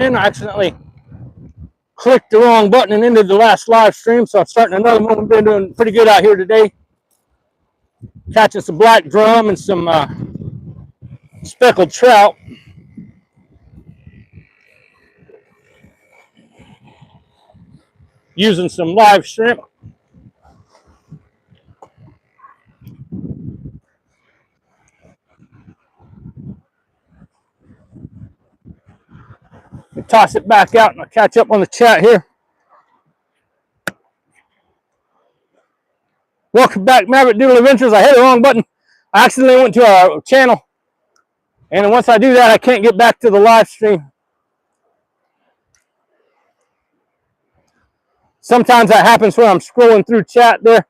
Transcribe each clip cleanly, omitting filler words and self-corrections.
I accidentally clicked the wrong button and ended the last live stream, so I'm starting another one. We've been doing pretty good out here today, catching some black drum and some speckled trout. Using some live shrimp. We toss it back out and I'll catch up on the chat here. Welcome back, Maverick Doodle Adventures. I hit the wrong button. I accidentally went to our channel, and once I do that, I can't get back to the live stream. Sometimes that happens when I'm scrolling through chat there.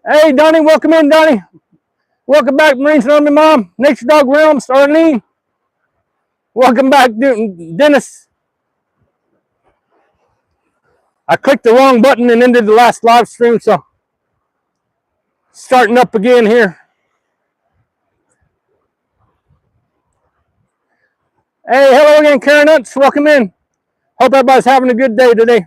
Hey, Donnie, welcome in, Donnie. Welcome back, Marines and Army Mom. Nature Dog Realms, Arlene. Welcome back, Dennis. I clicked the wrong button and ended the last live stream, so starting up again here. Hey, hello again, Karen Nuts. Welcome in. Hope everybody's having a good day today.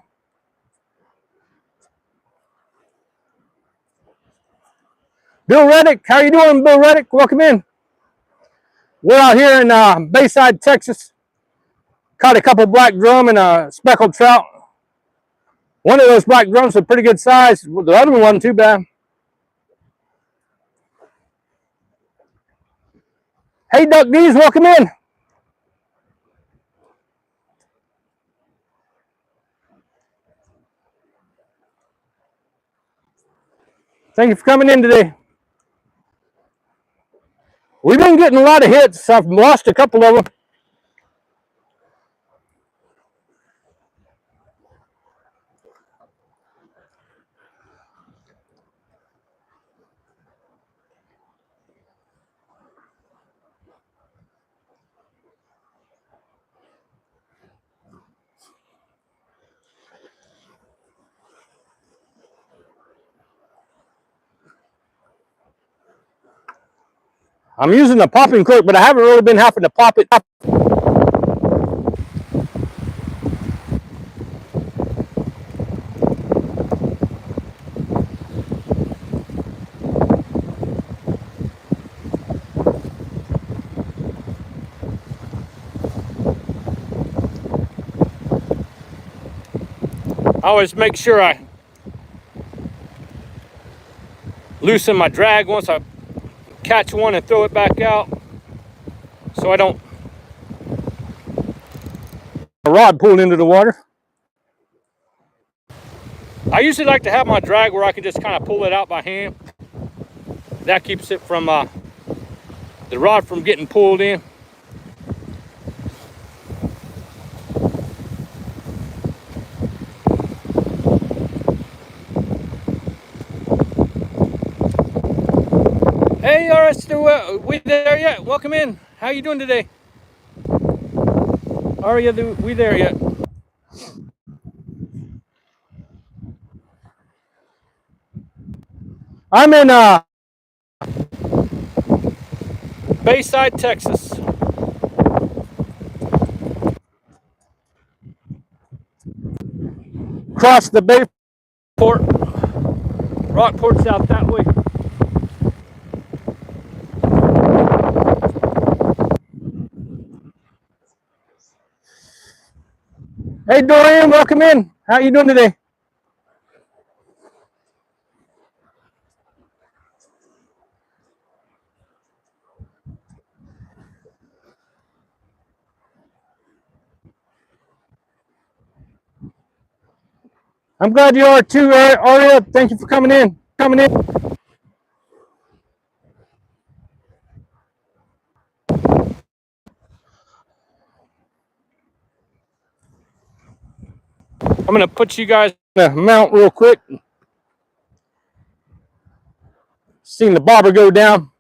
Bill Reddick, how you doing, Bill Reddick? Welcome in. We're out here in Bayside, Texas. Caught a couple black drum and a speckled trout. One of those black drums was pretty good size. The other one wasn't too bad. Hey, Duck D's, welcome in. Thank you for coming in today. We've been getting a lot of hits. I've lost a couple of them. I'm using a popping cork, but I haven't really been having to pop it. I always make sure I loosen my drag once I catch one and throw it back out, so I don't a rod pulled into the water. I usually like to have my drag where I can just kind of pull it out by hand. That keeps it from the rod from getting pulled in. Hey, we there yet? Welcome in. How you doing today? Are we there yet? I'm in Bayside, Texas. Across the Bayport. Rockport's out that way. Hey, Dorian, welcome in. How you doing today? I'm glad you are too, Aria. Thank you for coming in. I'm gonna put you guys in the mount real quick. Seen the bobber go down.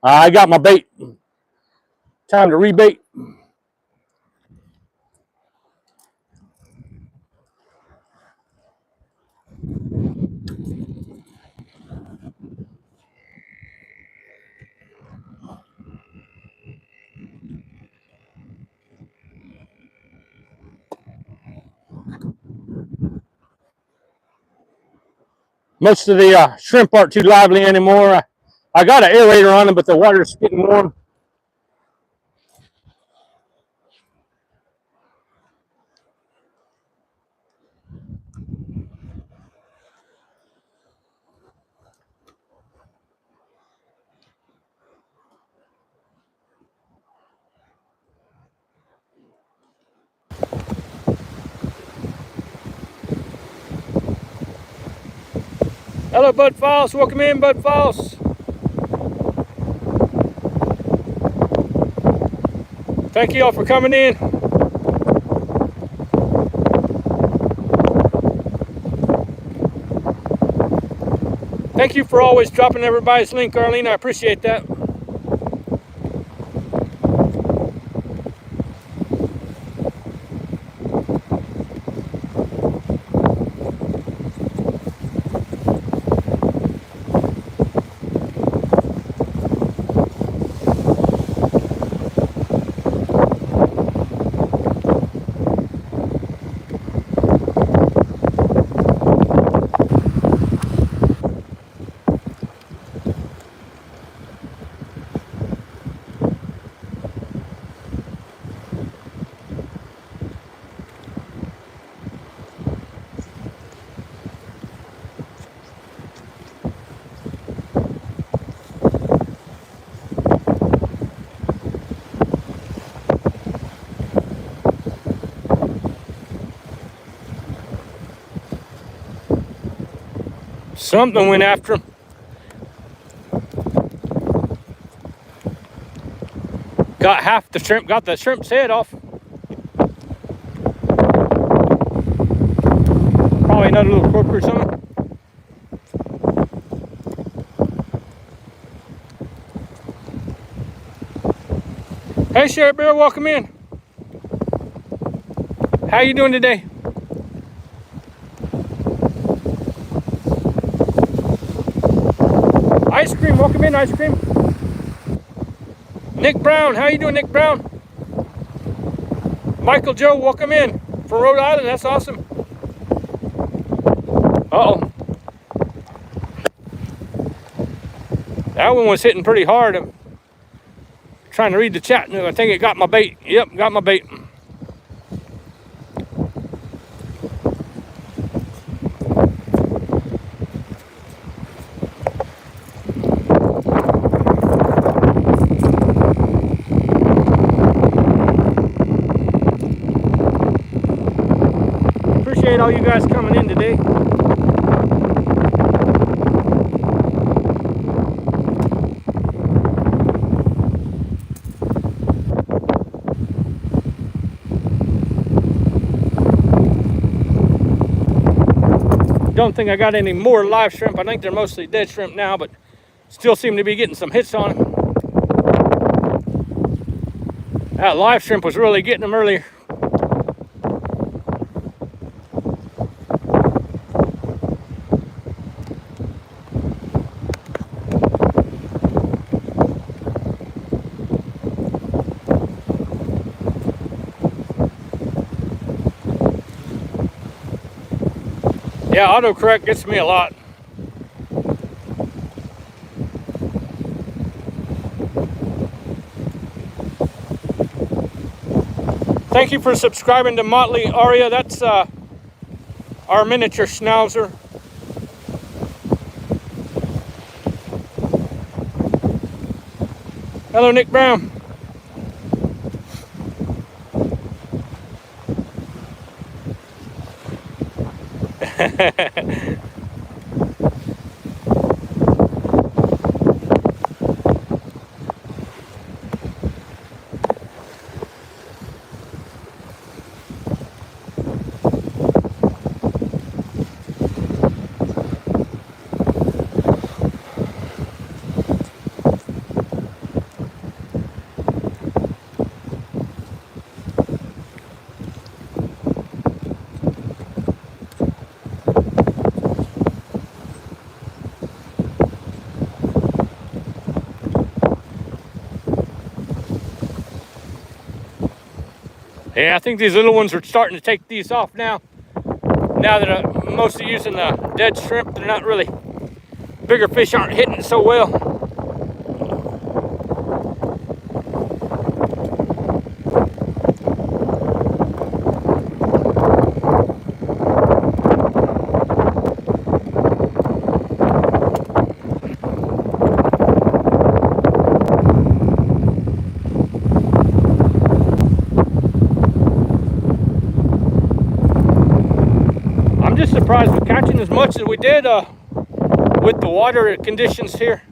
I got my bait. Time to rebait. Most of the shrimp aren't too lively anymore. I got an aerator on them, but the water's getting warm. Hello, Bud Falls. Welcome in, Bud Falls. Thank you all for coming in. Thank you for always dropping everybody's link, Arlene. I appreciate that. Something went after him. Got half the shrimp, got the shrimp's head off. Probably another little croaker or something. Hey, Sheriff Bear, welcome in. How you doing today? Ice cream, welcome in, ice cream. Nick Brown, how you doing, Nick Brown? Michael Joe, welcome in from Rhode Island, that's awesome. Uh-oh. That one was hitting pretty hard. I'm trying to read the chat. I think it got my bait. Yep, got my bait. Appreciate all you guys coming in today. Don't think I got any more live shrimp. I think they're mostly dead shrimp now, but still seem to be getting some hits on them. That live shrimp was really getting them earlier. Yeah, autocorrect gets me a lot. Thank you for subscribing to Motley Aria. That's our miniature schnauzer. Hello, Nick Brown. Yeah, I think these little ones are starting to take these off now. Now that I'm mostly using the dead shrimp, they're not really, bigger fish aren't hitting it so well. I'm just surprised we're catching as much as we did with the water conditions here.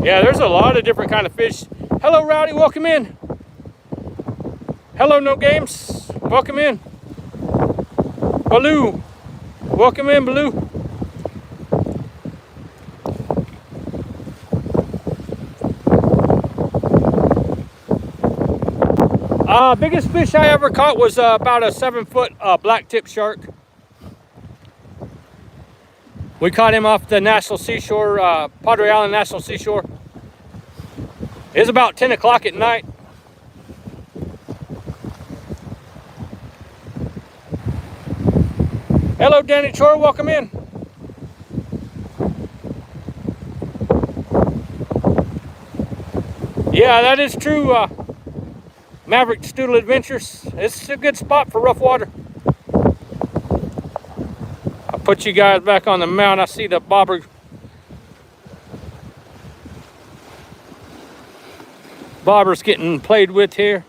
Yeah, there's a lot of different kind of fish. Hello, Rowdy, welcome in. Hello, No Games, welcome in. Baloo, welcome in, Baloo. Biggest fish I ever caught was about a 7-foot black tip shark. We caught him off the National Seashore, Padre Island National Seashore. It was about 10 o'clock at night. Hello, Danny Chor, welcome in. Yeah, that is true. Maverick Stoodle Adventures. It's a good spot for rough water. I'll put you guys back on the mount. I see the bobber. Bobber's getting played with here.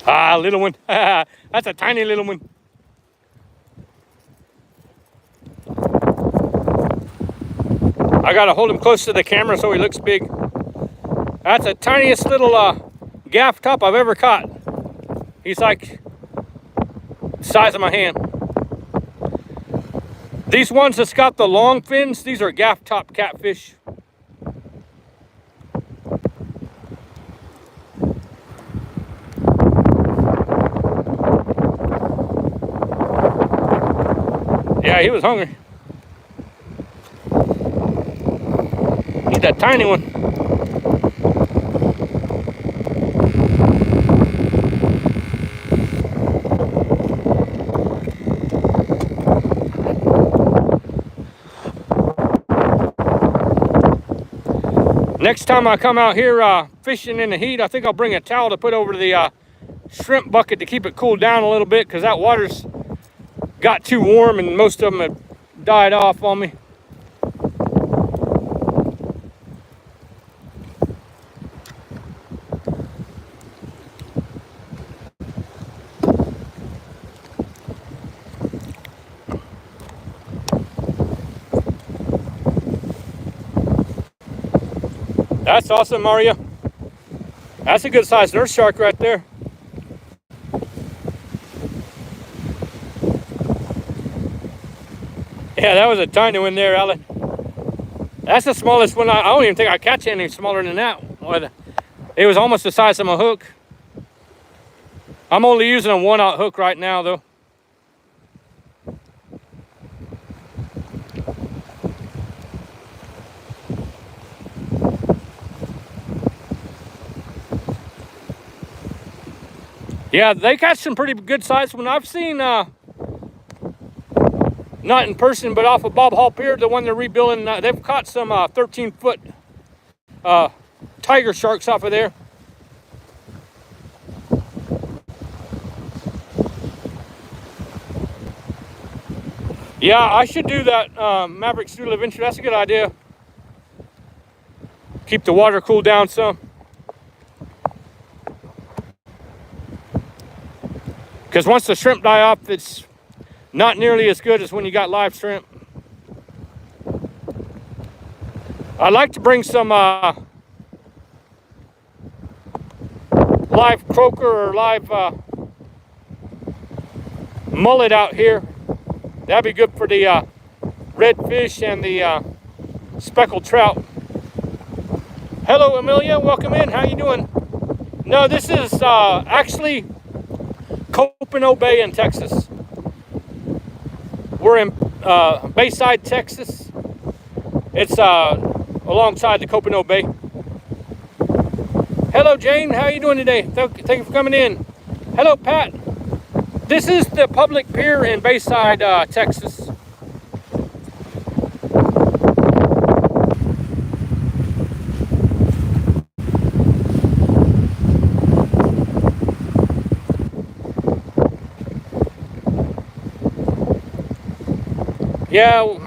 Ah, little one. That's a tiny little one. I gotta hold him close to the camera so he looks big. That's the tiniest little gaff top I've ever caught. He's like the size of my hand. These ones that's got the long fins, these are gaff top catfish. Yeah, he was hungry. He's that tiny one. Next time I come out here fishing in the heat, I think I'll bring a towel to put over the shrimp bucket to keep it cooled down a little bit, because that water's got too warm and most of them have died off on me. That's awesome, Mario. That's a good sized nurse shark right there. Yeah, that was a tiny one there, Alan. That's the smallest one. I don't even think I catch any smaller than that. It was almost the size of my hook. I'm only using a 1/0 hook right now, though. Yeah, they catch some pretty good size when I've seen, not in person, but off of Bob Hall Pier, the one they're rebuilding, they've caught some 13-foot tiger sharks off of there. Yeah, I should do that, Maverick Stoodle Adventure. That's a good idea. Keep the water cooled down some. Because once the shrimp die off, it's not nearly as good as when you got live shrimp. I'd like to bring some live croaker or live mullet out here. That'd be good for the redfish and the speckled trout. Hello, Amelia. Welcome in. How you doing? No, this is actually Corpus Bay in Texas. We're in Bayside, Texas. It's alongside the Corpus Bay. Hello, Jane. How you doing today? Thank you for coming in. Hello, Pat. This is the public pier in Bayside, Texas. Yeah,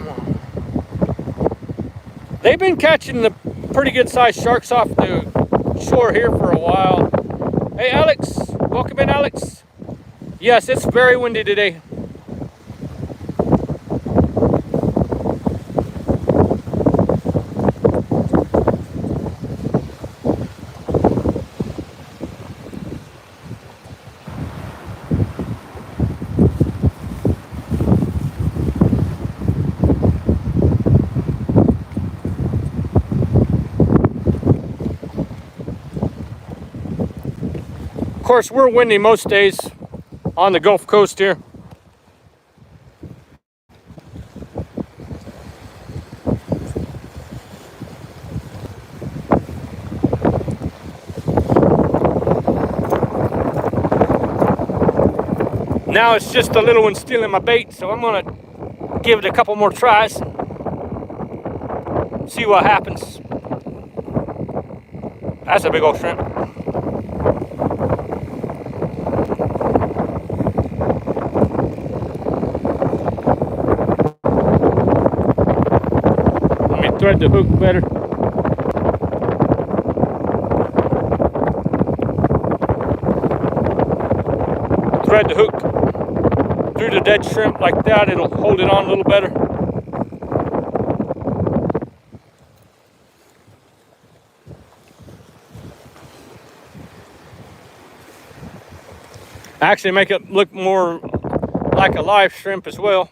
they've been catching the pretty good sized sharks off the shore here for a while. Hey, Alex, welcome in, Alex. Yes, it's very windy today. Of course, we're windy most days on the Gulf Coast here. Now it's just a little one stealing my bait, so I'm gonna give it a couple more tries. See what happens. That's a big old shrimp. Thread the hook better. Thread the hook through the dead shrimp like that, it'll hold it on a little better. Actually make it look more like a live shrimp as well.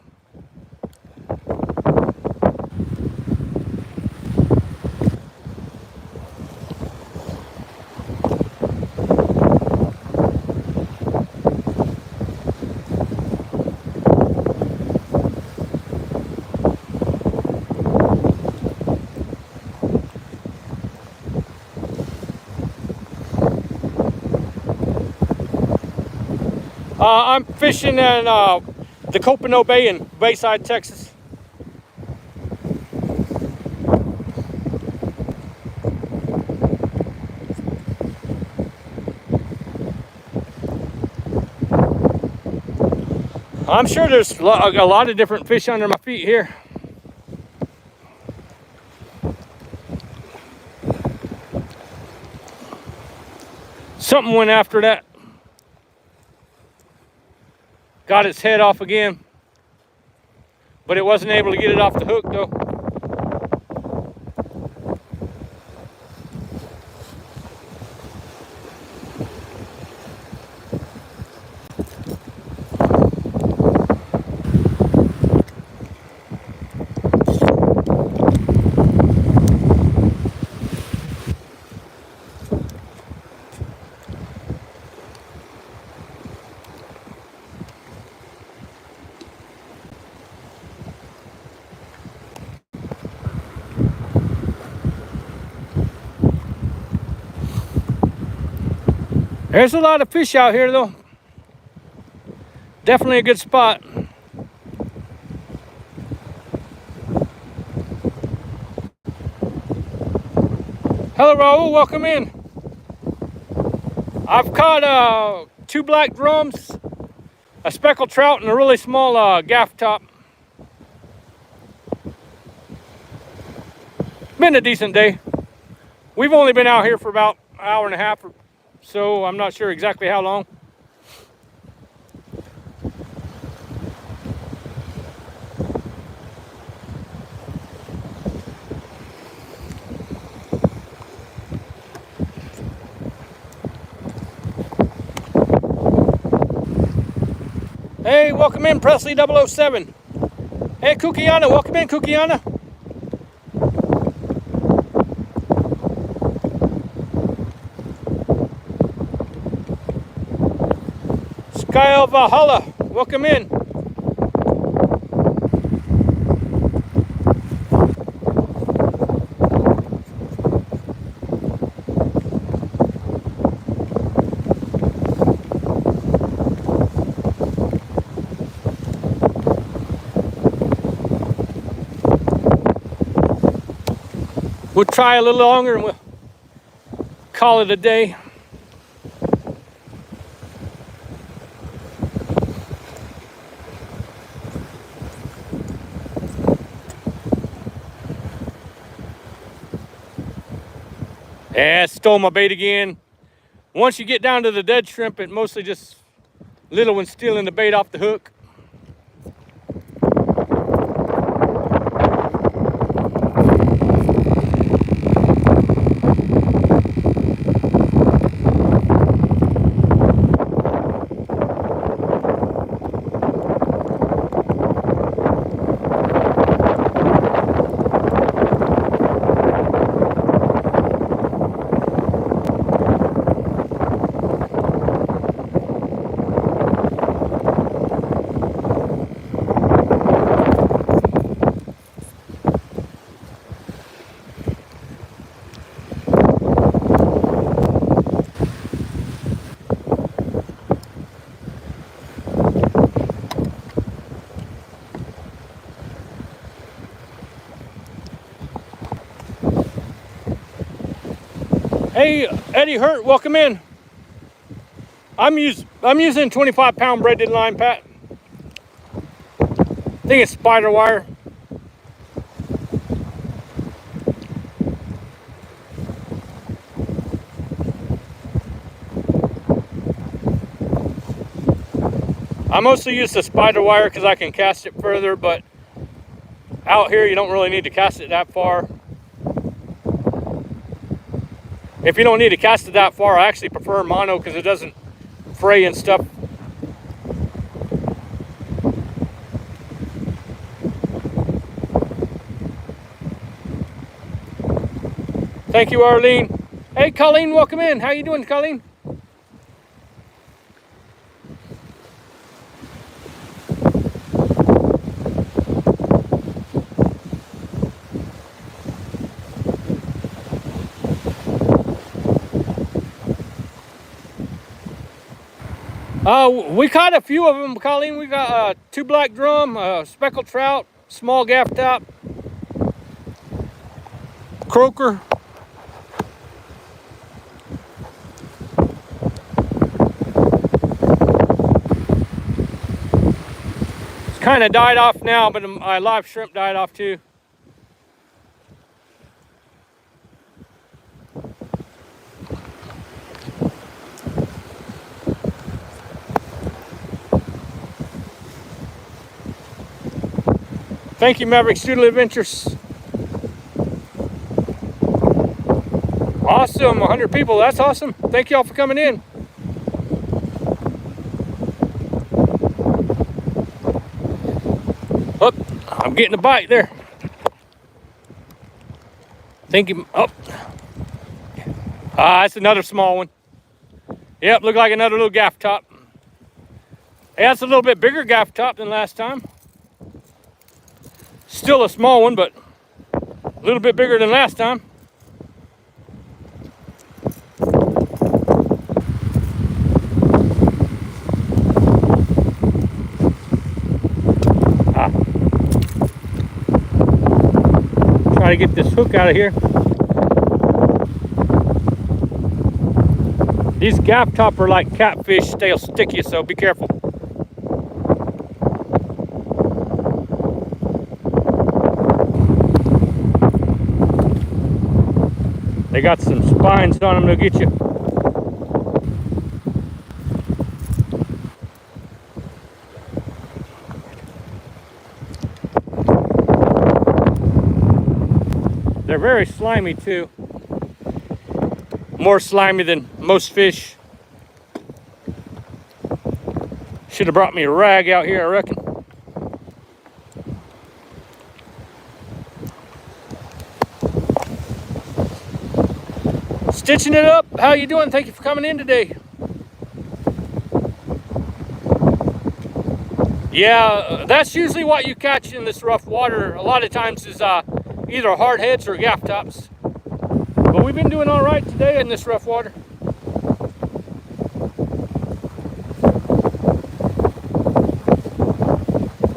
I'm fishing in the Corpus Bay in Bayside, Texas. I'm sure there's a lot of different fish under my feet here. Something went after that. Got its head off again, but it wasn't able to get it off the hook though. There's a lot of fish out here though. Definitely a good spot. Hello Raul, welcome in. I've caught 2 black drums, a speckled trout, and a really small gaff top. Been a decent day. We've only been out here for about an hour and a half or so. I'm not sure exactly how long. Hey, welcome in, Presley 007. Hey, Kukiana, welcome in, Kukiana. Kyle Valhalla, welcome in. We'll try a little longer and we'll call it a day. Yeah, stole my bait again. Once you get down to the dead shrimp, it mostly just little ones stealing the bait off the hook. Hey, Eddie Hurt, welcome in. I'm using 25-pound braided line, Pat. I think it's spider wire. I mostly use the spider wire because I can cast it further, but out here you don't really need to cast it that far. If you don't need to cast it that far, I actually prefer mono because it doesn't fray and stuff. Thank you, Arlene. Hey, Colleen, welcome in. How you doing, Colleen? We caught a few of them, Colleen. We got 2 black drum, speckled trout, small gaff top, croaker. It's kind of died off now, but my live shrimp died off too. Thank you, Maverick Student Adventures. Awesome, 100 people, that's awesome. Thank you all for coming in. Oh, I'm getting a bite there. Thank you. Oh, that's another small one. Yep, look like another little gaff top. Yeah, that's a little bit bigger gaff top than last time. Still a small one, but a little bit bigger than last time. Try to get this hook out of here. These gaff top are like catfish, they'll stick you, so be careful. They got some spines on them, they'll get you. They're very slimy too. More slimy than most fish. Should have brought me a rag out here, I reckon. Stitching it up. How you doing? Thank you for coming in today. Yeah, that's usually what you catch in this rough water. A lot of times is either hard heads or gaff tops. But we've been doing all right today in this rough water.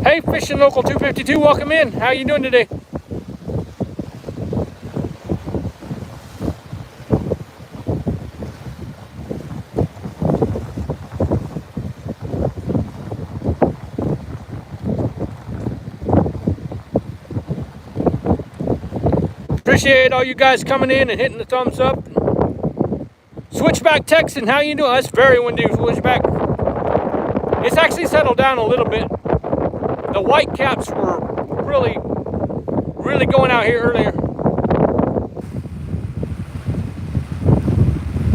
Hey, Fishing Local 252, welcome in. How you doing today? Appreciate all you guys coming in and hitting the thumbs up. Switchback Texan, how you doing? That's very windy, Switchback. It's actually settled down a little bit. The white caps were really going out here earlier.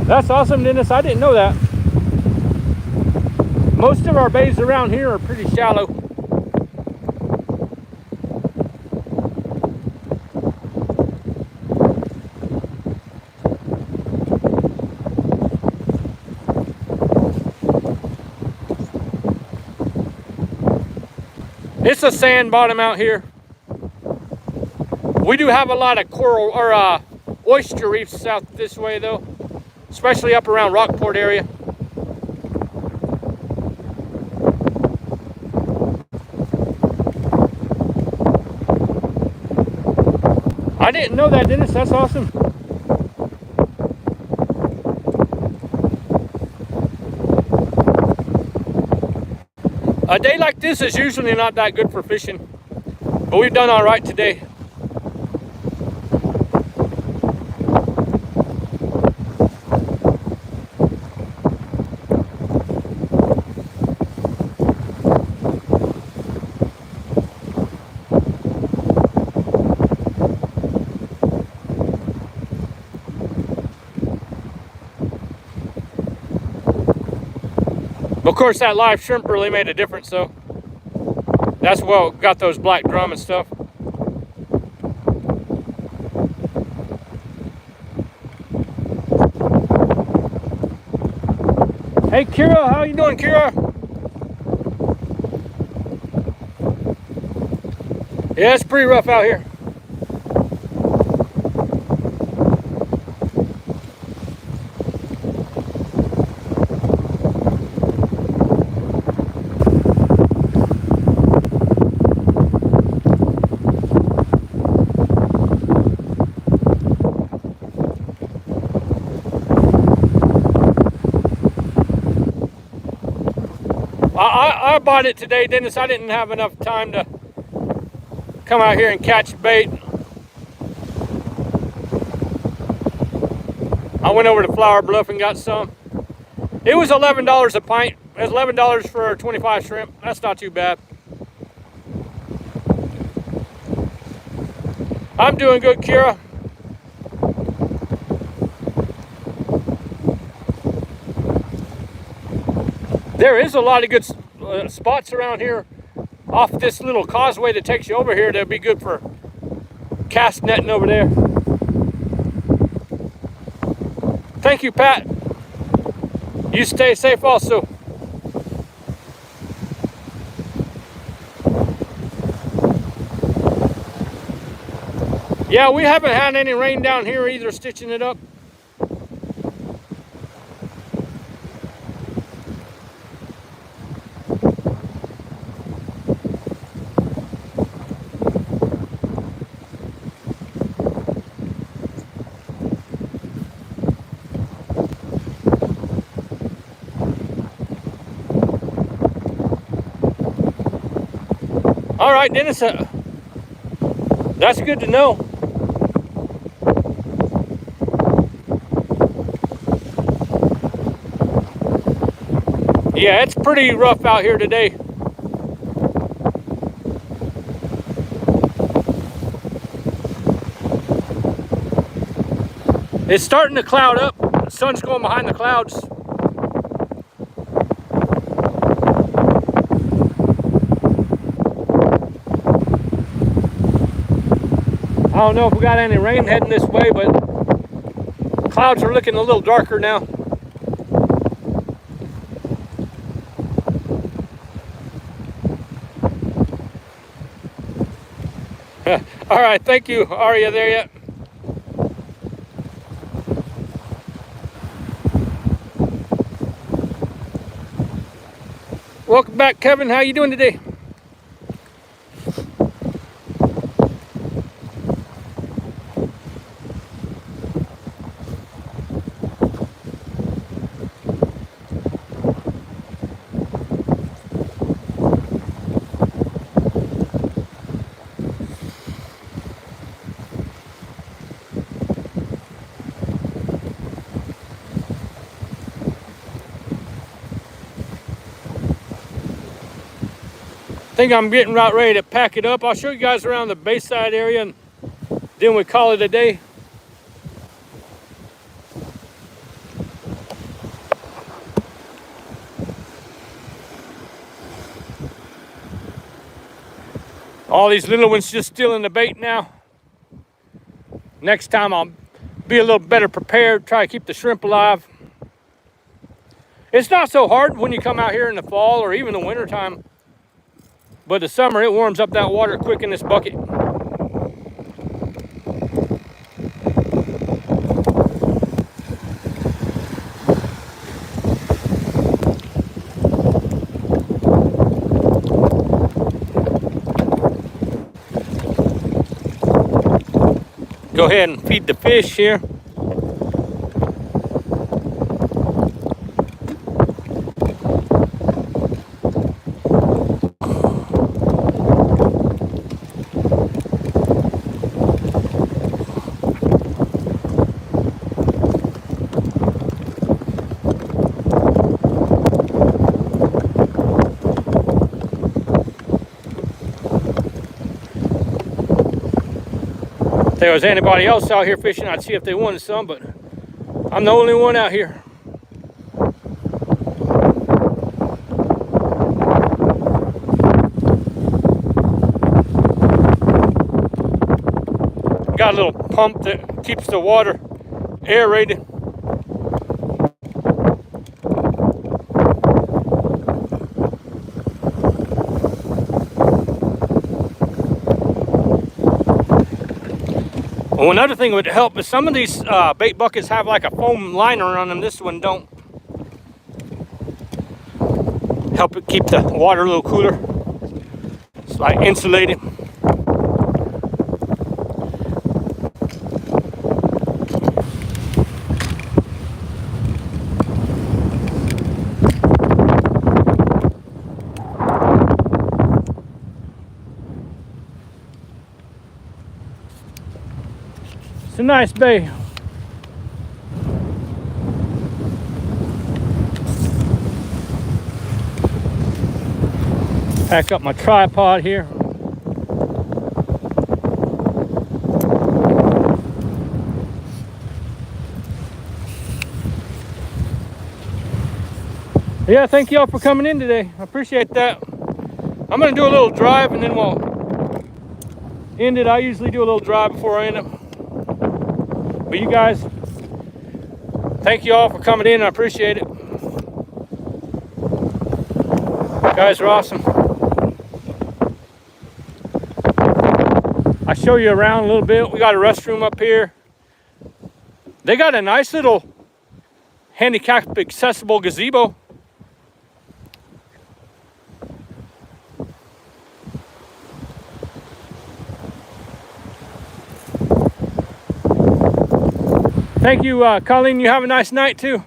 That's awesome, Dennis. I didn't know that. Most of our bays around here are pretty shallow. It's a sand bottom out here. We do have a lot of coral or oyster reefs out this way though, especially up around Rockport area. I didn't know that, Dennis. That's awesome. A day like this is usually not that good for fishing, but we've done all right today. Of course, that live shrimp really made a difference, though. That's what got those black drum and stuff. Hey, Kira, how you doing, Kira? Yeah, it's pretty rough out here. I bought it today, Dennis. I didn't have enough time to come out here and catch bait. I went over to Flower Bluff and got some. It was $11 a pint. It's $11 for 25 shrimp. That's not too bad. I'm doing good, Kira. There is a lot of good spots around here off this little causeway that takes you over here that'd be good for cast netting over there. Thank you, Pat. You stay safe also. Yeah, we haven't had any rain down here either, stitching it up. All right, Dennis, that's good to know. Yeah, it's pretty rough out here today. It's starting to cloud up. The sun's going behind the clouds. I don't know if we got any rain heading this way, but clouds are looking a little darker now. All right, thank you. Are you there yet? Welcome back, Kevin. How you doing today? I think I'm getting about ready to pack it up. I'll show you guys around the Bayside area and then we call it a day. All these little ones just stealing the bait now. Next time I'll be a little better prepared, try to keep the shrimp alive. It's not so hard when you come out here in the fall or even the winter time. But the summer, it warms up that water quick in this bucket. Go ahead and feed the fish here. If there was anybody else out here fishing, I'd see if they wanted some, but I'm the only one out here. Got a little pump that keeps the water aerated. Well, another thing would help is some of these bait buckets have like a foam liner on them. This one don't. Help it keep the water a little cooler. It's like insulated. It's a nice bay. Pack up my tripod here. Yeah, thank y'all for coming in today. I appreciate that. I'm gonna do a little drive and then we'll end it. I usually do a little drive before I end it. But you guys, thank you all for coming in. I appreciate it. You guys are awesome. I'll show you around a little bit. We got a restroom up here. They got a nice little handicap accessible gazebo. Thank you, Colleen. You have a nice night too.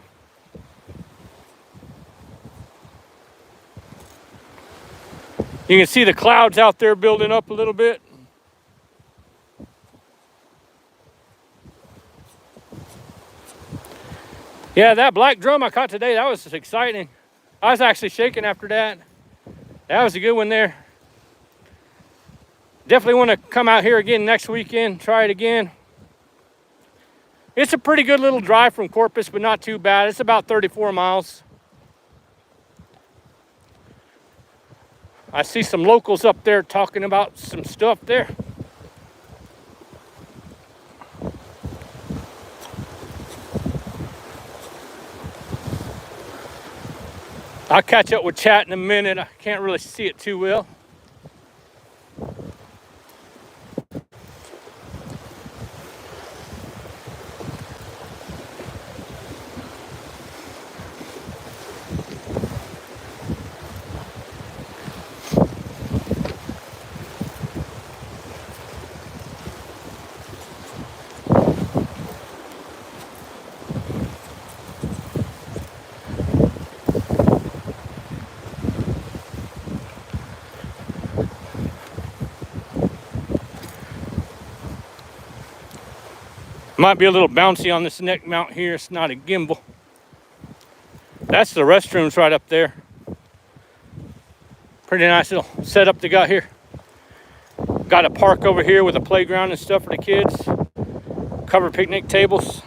You can see the clouds out there building up a little bit. Yeah, that black drum I caught today, that was exciting. I was actually shaking after that. That was a good one there. Definitely want to come out here again next weekend, try it again. It's a pretty good little drive from Corpus, but not too bad. It's about 34 miles. I see some locals up there talking about some stuff there. I'll catch up with chat in a minute. I can't really see it too well. Might be a little bouncy on this neck mount here. It's not a gimbal. That's the restrooms right up there. Pretty nice little setup they got here. Got a park over here with a playground and stuff for the kids. Covered picnic tables.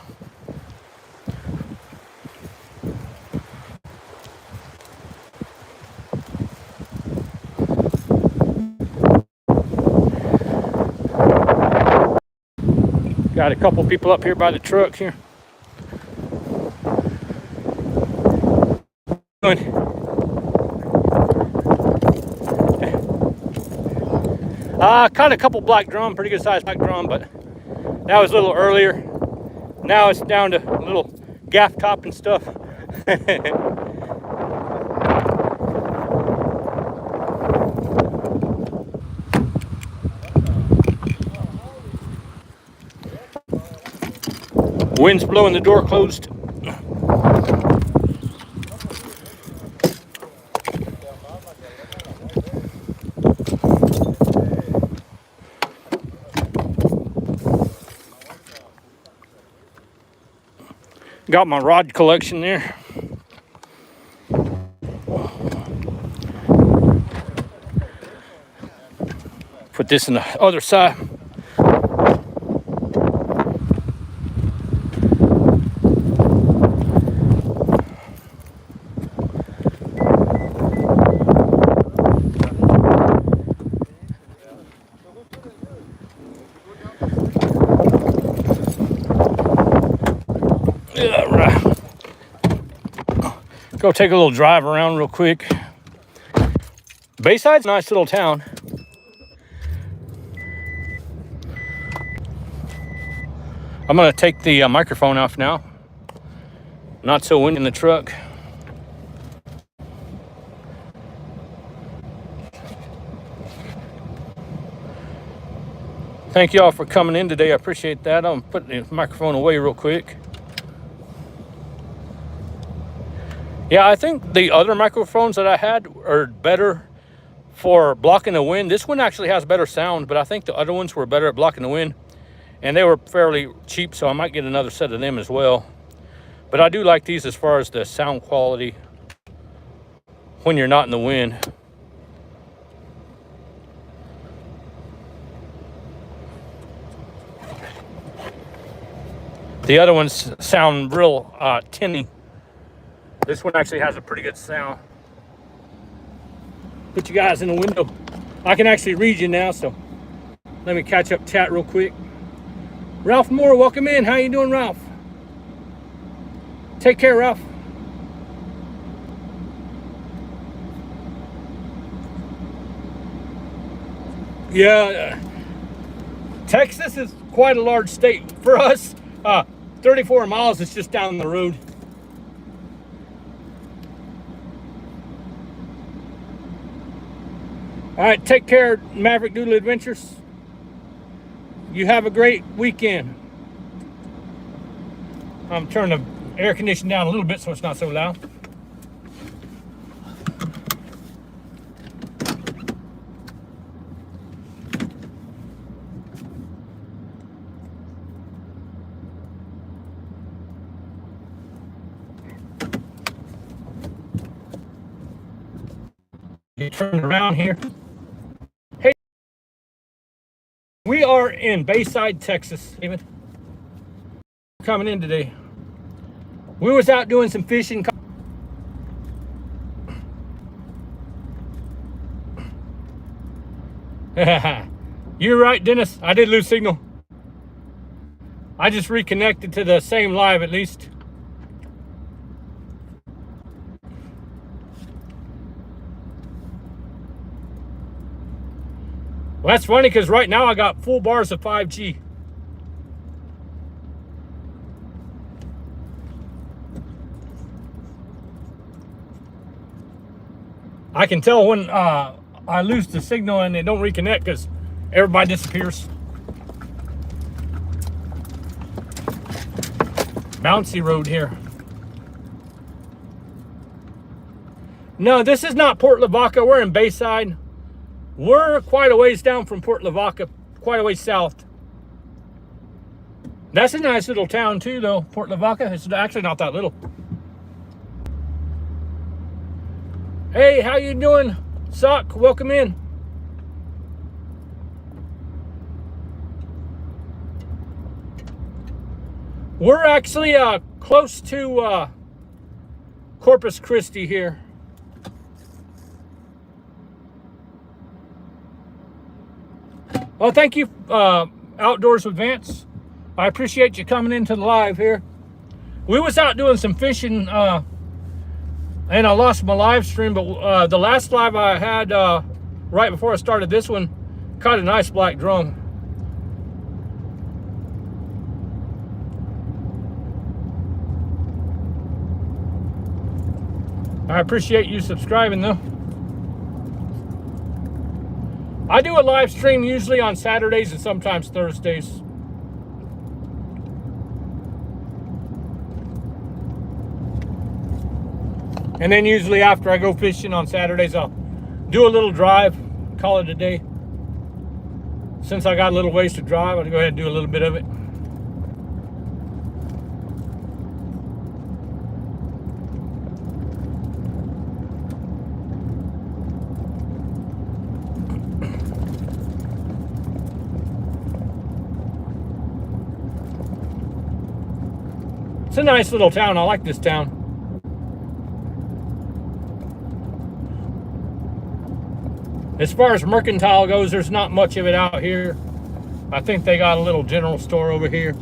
Got a couple people up here by the truck here. Caught a couple black drum, pretty good sized black drum, but that was a little earlier. Now it's down to a little gaff top and stuff. Wind's blowing, the door closed. Got my rod collection there. Put this on the other side. Go take a little drive around real quick. Bayside's a nice little town. I'm gonna take the microphone off now. Not so windy in the truck. Thank y'all for coming in today. I appreciate that. I'm putting the microphone away real quick. Yeah, I think the other microphones that I had are better for blocking the wind. This one actually has better sound, but I think the other ones were better at blocking the wind. And they were fairly cheap, so I might get another set of them as well. But I do like these as far as the sound quality when you're not in the wind. The other ones sound real tinny. This one actually has a pretty good sound. Put you guys in the window. I can actually read you now, so let me catch up chat real quick. Ralph Moore, welcome in. How you doing, Ralph? Take care, Ralph. Yeah, Texas is quite a large state. For us, 34 miles is just down the road. All right, take care, Maverick Doodle Adventures. You have a great weekend. I'm turning the air conditioning down a little bit so it's not so loud. You turn around here. Hey, we are in Bayside, Texas, David. Coming in today. We was out doing some fishing. You're right, Dennis. I did lose signal. I just reconnected to the same live at least. Well, that's funny because right now I got full bars of 5G. I can tell when I lose the signal and they don't reconnect because everybody disappears. Bouncy road here. No, this is not Port Lavaca. We're in Bayside. We're quite a ways down from Port Lavaca, quite a ways south. That's a nice little town too, though. Port Lavaca. It's actually not that little. Hey, how you doing, Sock? Welcome in. We're actually close to Corpus Christi here. Well, thank you, Outdoors with Vance. I appreciate you coming into the live here. We was out doing some fishing, and I lost my live stream, but the last live I had right before I started this one caught a nice black drum. I appreciate you subscribing though. I do a live stream usually on Saturdays and sometimes Thursdays. And then usually after I go fishing on Saturdays, I'll do a little drive, call it a day. Since I got a little ways to drive, I'll go ahead and do a little bit of it. It's a nice little town. I like this town. As far as mercantile goes, there's not much of it out here. I think they got a little general store over here.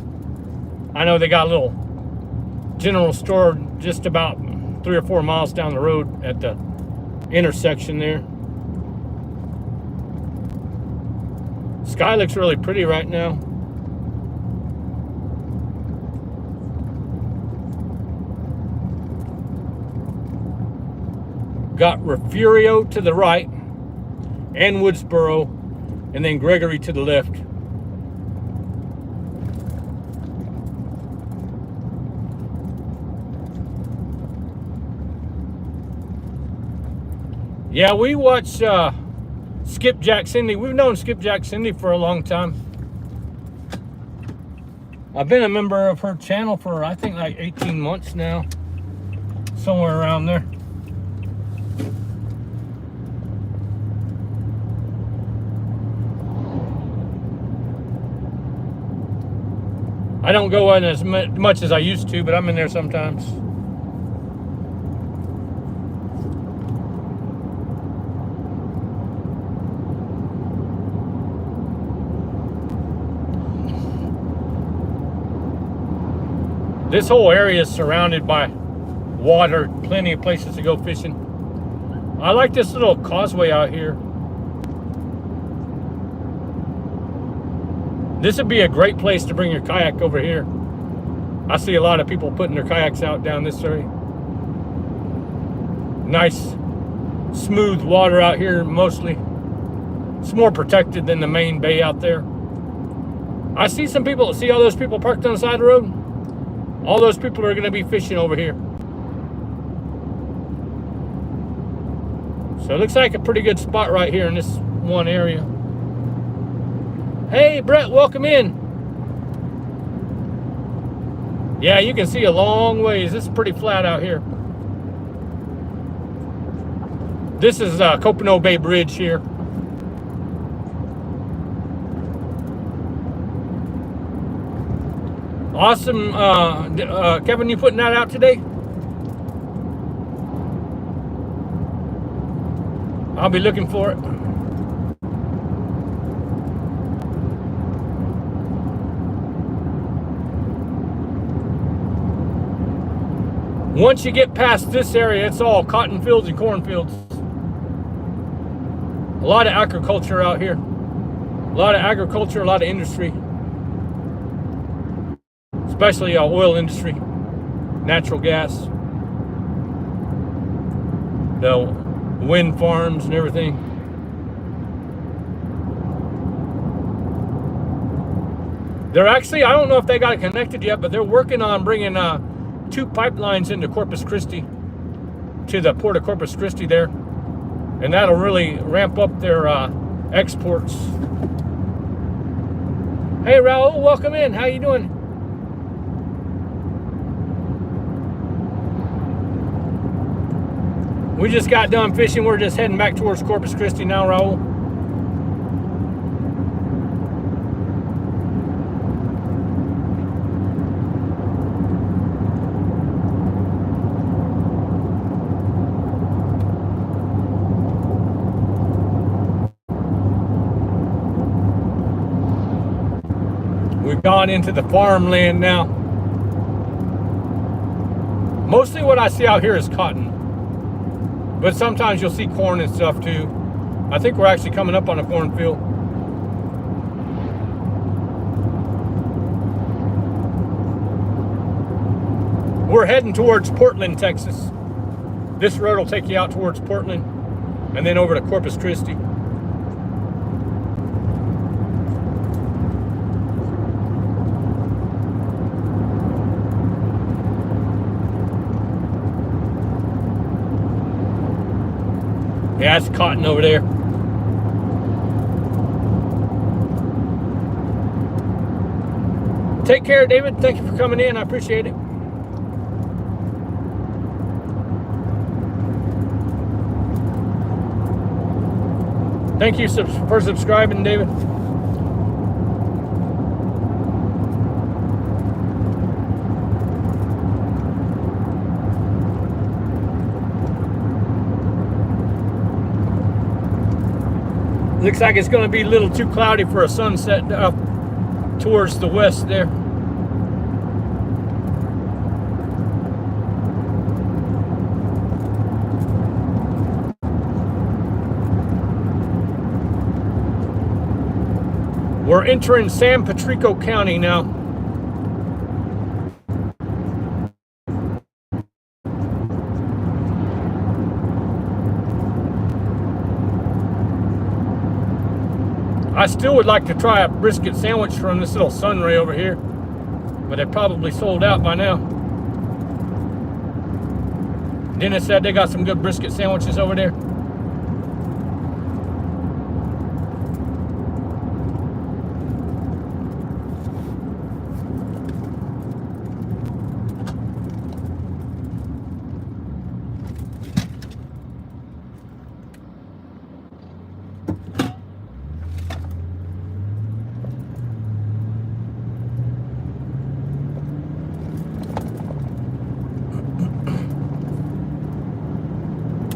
I know they got a little general store just about 3 or 4 miles down the road at the intersection there. Sky looks really pretty right now. Got Refugio to the right and Woodsboro, and then Gregory to the left. Yeah, we watch Skipjack Cindy. We've known Skipjack Cindy for a long time. I've been a member of her channel for I think like 18 months now, somewhere around there. I don't go in as much as I used to, but I'm in there sometimes. This whole area is surrounded by water, plenty of places to go fishing. I like this little causeway out here. This would be a great place to bring your kayak over here. I see a lot of people putting their kayaks out down this area. Nice, smooth water out here mostly. It's more protected than the main bay out there. I see some people, see all those people parked on the side of the road? All those people are going to be fishing over here. So it looks like a pretty good spot right here in this one area. Hey, Brett, welcome in. Yeah, you can see a long ways. This is pretty flat out here. This is Copano Bay Bridge here. Awesome. Kevin, you putting that out today? I'll be looking for it. Once you get past this area, it's all cotton fields and cornfields. A lot of agriculture out here. A lot of agriculture, a lot of industry. Especially oil industry, natural gas, the wind farms and everything. They're actually, I don't know if they got it connected yet, but they're working on bringing 2 pipelines into Corpus Christi, to the port of Corpus Christi there, and that'll really ramp up their exports. Hey Raul, welcome in. How you doing? We just got done fishing. We're just heading back towards Corpus Christi now, Raul. We've gone into the farmland now. Mostly what I see out here is cotton. But sometimes you'll see corn and stuff too. I think we're actually coming up on a cornfield. We're heading towards Portland, Texas. This road will take you out towards Portland and then over to Corpus Christi. Yeah, it's cotton over there. Take care, David. Thank you for coming in. I appreciate it. Thank you for subscribing, David. Looks like it's going to be a little too cloudy for a sunset up towards the west there. We're entering San Patricio County now. I still would like to try a brisket sandwich from this little Sunray over here, but they probably sold out by now. Dennis said they got some good brisket sandwiches over there.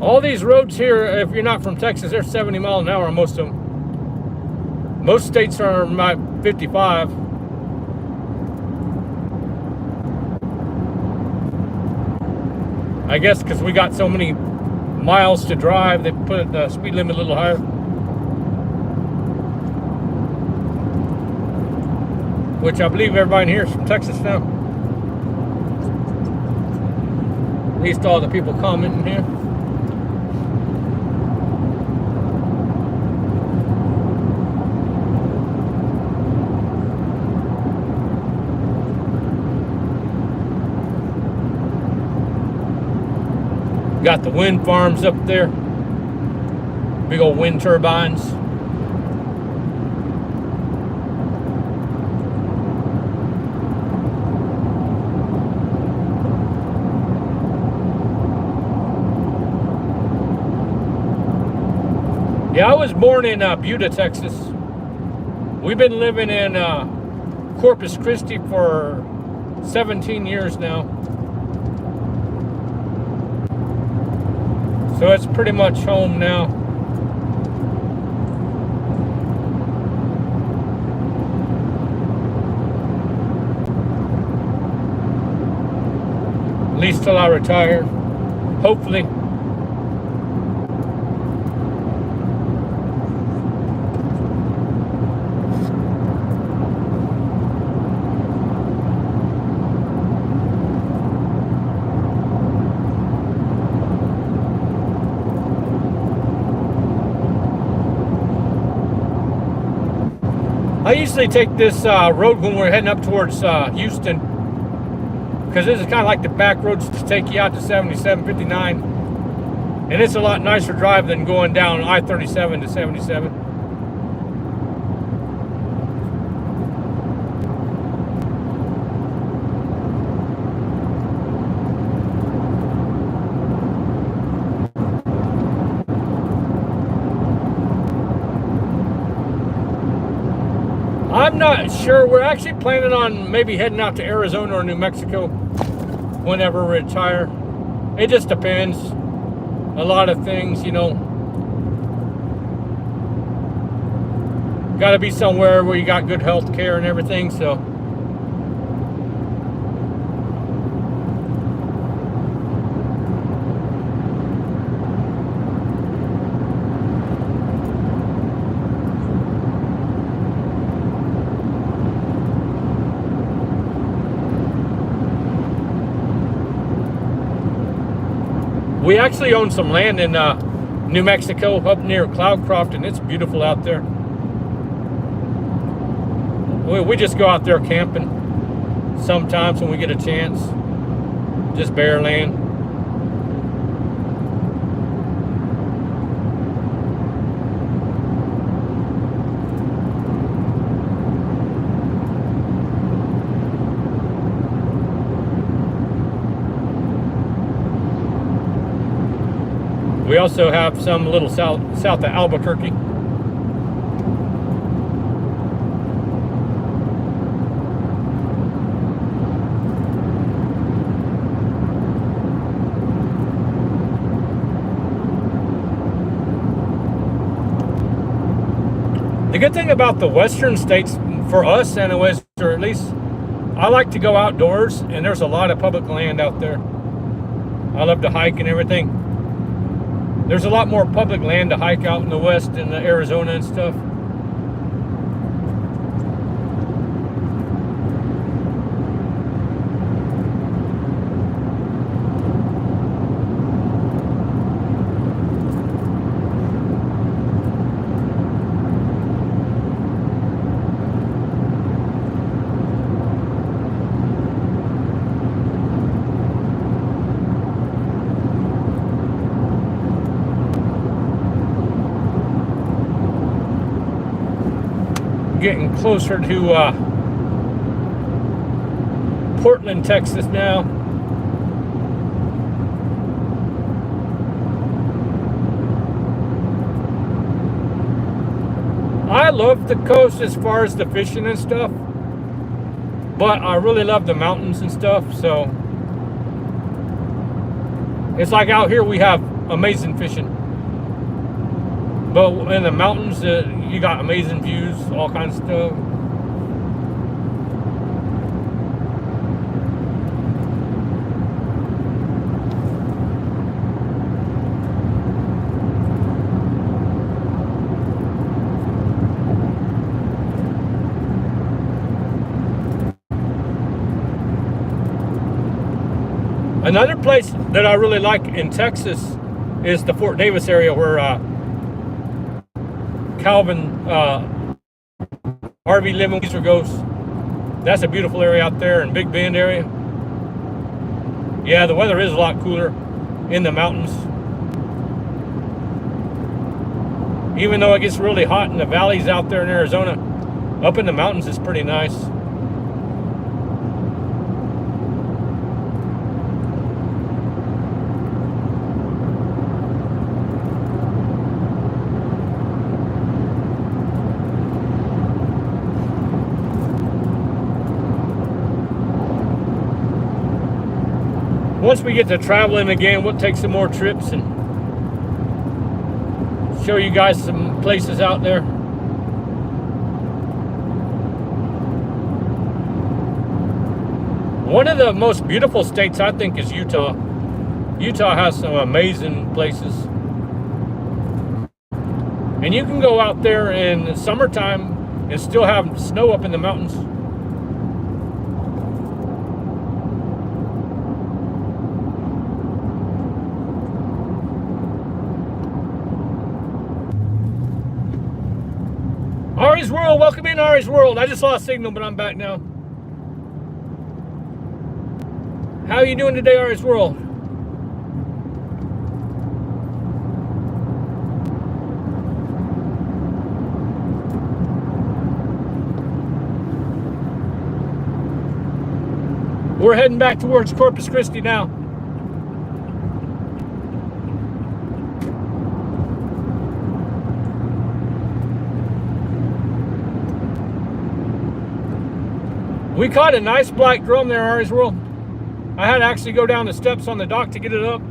All these roads here, if you're not from Texas, they're 70 miles an hour on most of them. Most states are 55. I guess because we got so many miles to drive, they put the speed limit a little higher. Which I believe everybody in here is from Texas now. At least all the people commenting here. Got the wind farms up there. Big old wind turbines. Yeah, I was born in Buda, Texas. We've been living in Corpus Christi for 17 years now. So it's pretty much home now. At least till I retire, hopefully. I usually take this road when we're heading up towards Houston, because this is kind of like the back roads to take you out to 77, 59, and it's a lot nicer drive than going down I-37 to 77. I'm not sure. We're actually planning on maybe heading out to Arizona or New Mexico whenever we retire. It just depends. A lot of things, you know. Got to be somewhere where you got good health care and everything, so. We actually own some land in New Mexico up near Cloudcroft, and it's beautiful out there. We just go out there camping sometimes when we get a chance. Just bare land. We also have some a little south of Albuquerque. The good thing about the western states, for us anyways, or at least I like to go outdoors, and there's a lot of public land out there. I love to hike and everything. There's a lot more public land to hike out in the west in Arizona and stuff. Getting closer to Portland, Texas now. I love the coast as far as the fishing and stuff, but I really love the mountains and stuff, so it's like out here we have amazing fishing. But in the mountains, you got amazing views, all kinds of stuff. Another place that I really like in Texas is the Fort Davis area, where Calvin RV Living goes. That's a beautiful area out there, in Big Bend area. Yeah, the weather is a lot cooler in the mountains. Even though it gets really hot in the valleys out there in Arizona, up in the mountains it's pretty nice. Once we get to traveling again, we'll take some more trips and show you guys some places out there. One of the most beautiful states, I think, is Utah. Utah has some amazing places. And you can go out there in the summertime and still have snow up in the mountains. Ari's World, welcome in Ari's World. I just lost signal, but I'm back now. How are you doing today, Ari's World? We're heading back towards Corpus Christi now. We caught a nice black drum there, Ari's World. I had to actually go down the steps on the dock to get it up.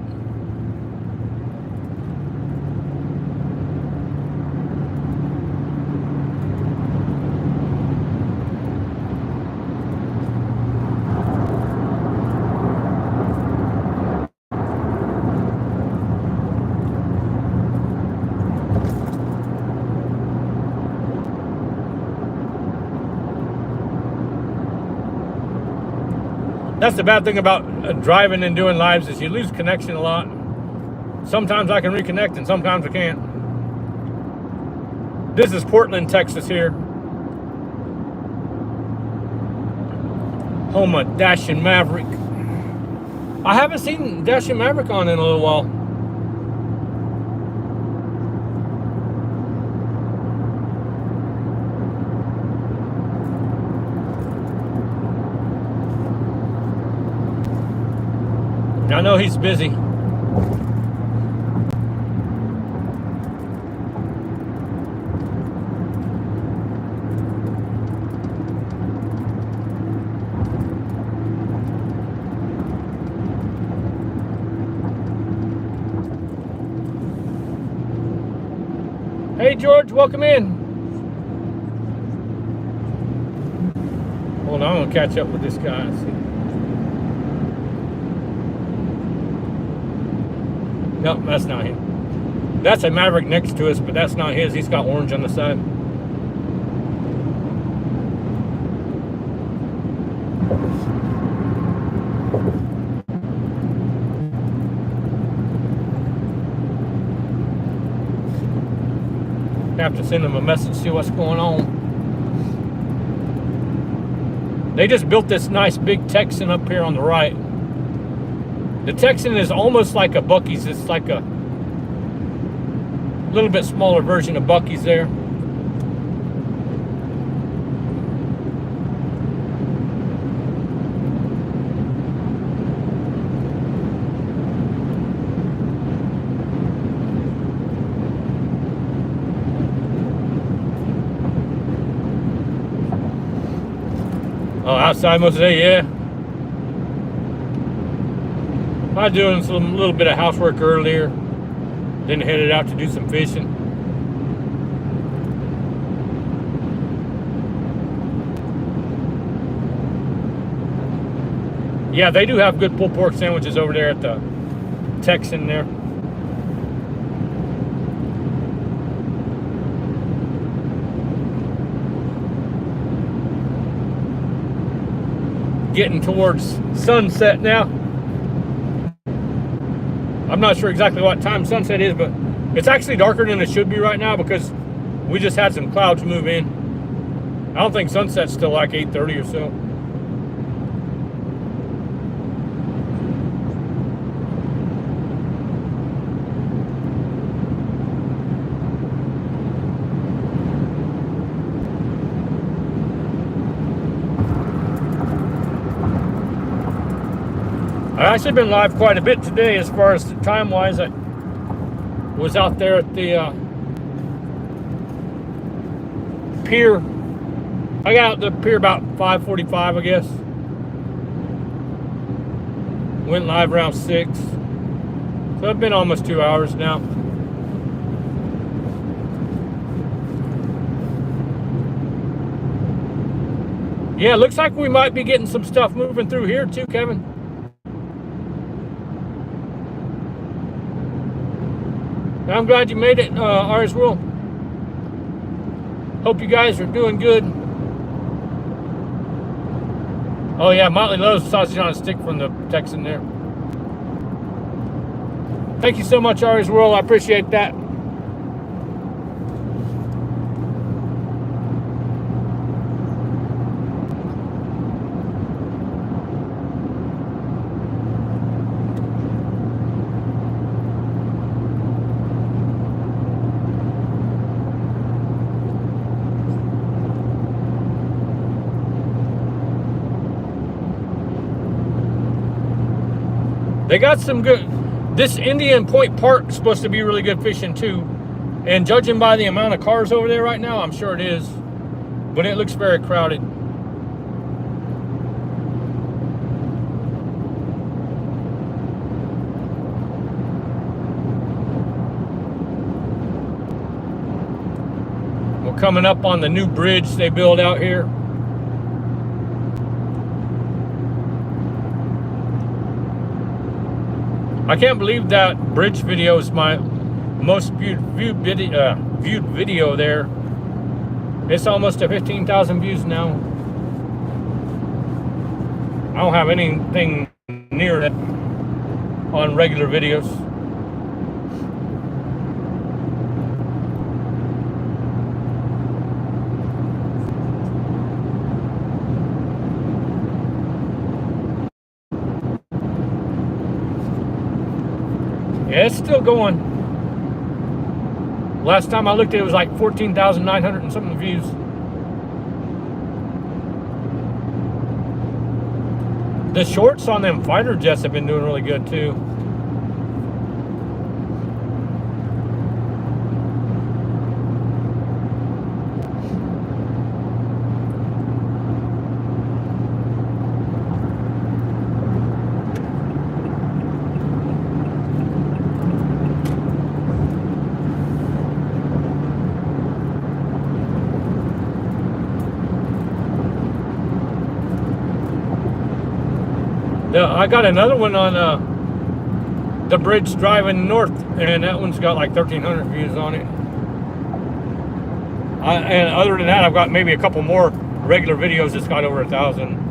That's the bad thing about driving and doing lives is you lose connection a lot. Sometimes I can reconnect and sometimes I can't. This is Portland, Texas here. Home of Dashing Maverick. I haven't seen Dashing Maverick on in a little while. I know he's busy. Hey George, welcome in. Hold on, I'm gonna catch up with this guy. Nope, that's not him. That's a Maverick next to us, but that's not his. He's got orange on the side. Have to send him a message, see what's going on. They just built this nice big Texan up here on the right. The Texan is almost like a Buc-ee's. It's like a little bit smaller version of Buc-ee's there. Oh, outside most of the day, yeah. I was doing some little bit of housework earlier, then headed out to do some fishing. Yeah, they do have good pulled pork sandwiches over there at the Texan there. Getting towards sunset now. I'm not sure exactly what time sunset is, but it's actually darker than it should be right now because we just had some clouds move in. I don't think sunset's till like 8:30 or so. I've actually been live quite a bit today as far as time-wise. I was out there at the pier. I got out the pier about 5:45, I guess. Went live around 6. So it's been almost 2 hours now. Yeah, it looks like we might be getting some stuff moving through here too, Kevin. I'm glad you made it, Ari's World. Hope you guys are doing good. Oh yeah, Motley loves sausage on a stick from the Texan there. Thank you so much, Ari's World. I appreciate that. They got some good, this Indian Point Park is supposed to be really good fishing too. And judging by the amount of cars over there right now, I'm sure it is. But it looks very crowded. coming up on the new bridge they build out here. I can't believe that bridge video is my most viewed video there. It's almost to 15,000 views now. I don't have anything near that on regular videos. Yeah, it's still going. Last time I looked at it, was like 14,900 and something views. The shorts on them fighter jets have been doing really good too. I got another one on the bridge driving north, and that one's got like 1,300 views on it. And other than that, I've got maybe a couple more regular videos that's got over 1,000.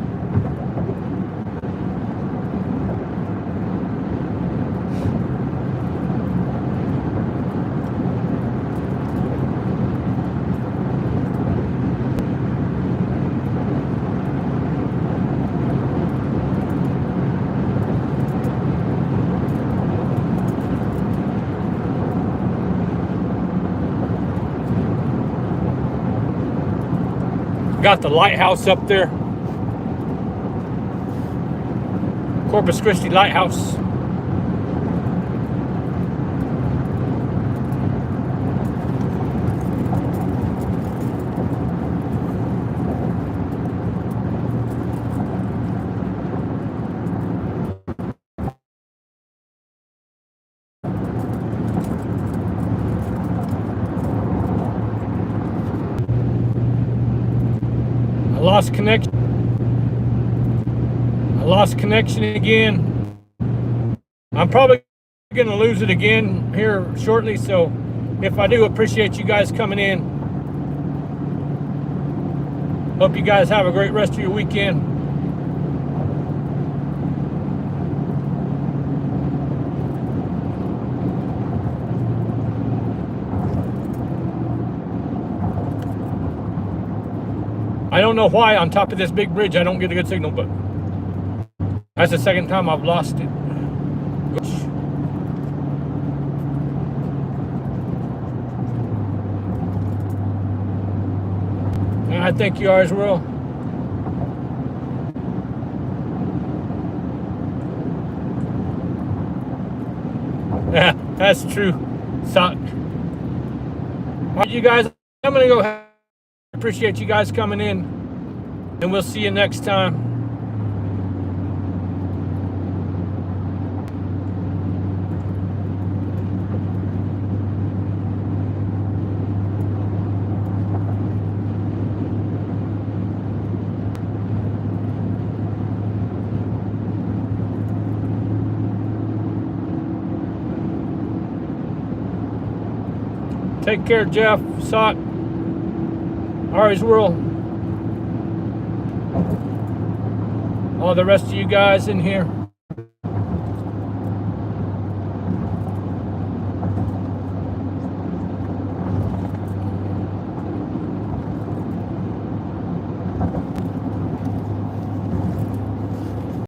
Got the lighthouse up there, Corpus Christi lighthouse. Lost connection. I lost connection again. I'm probably going to lose it again here shortly, so if I do, appreciate you guys coming in. Hope you guys have a great rest of your weekend. I don't know why on top of this big bridge I don't get a good signal, but that's the second time I've lost it. And I think you are as well. Yeah, that's true. All right, you guys, I'm going to go. Appreciate you guys coming in, and we'll see you next time. Take care, Jeff, Sock. Ari's World, all the rest of you guys in here.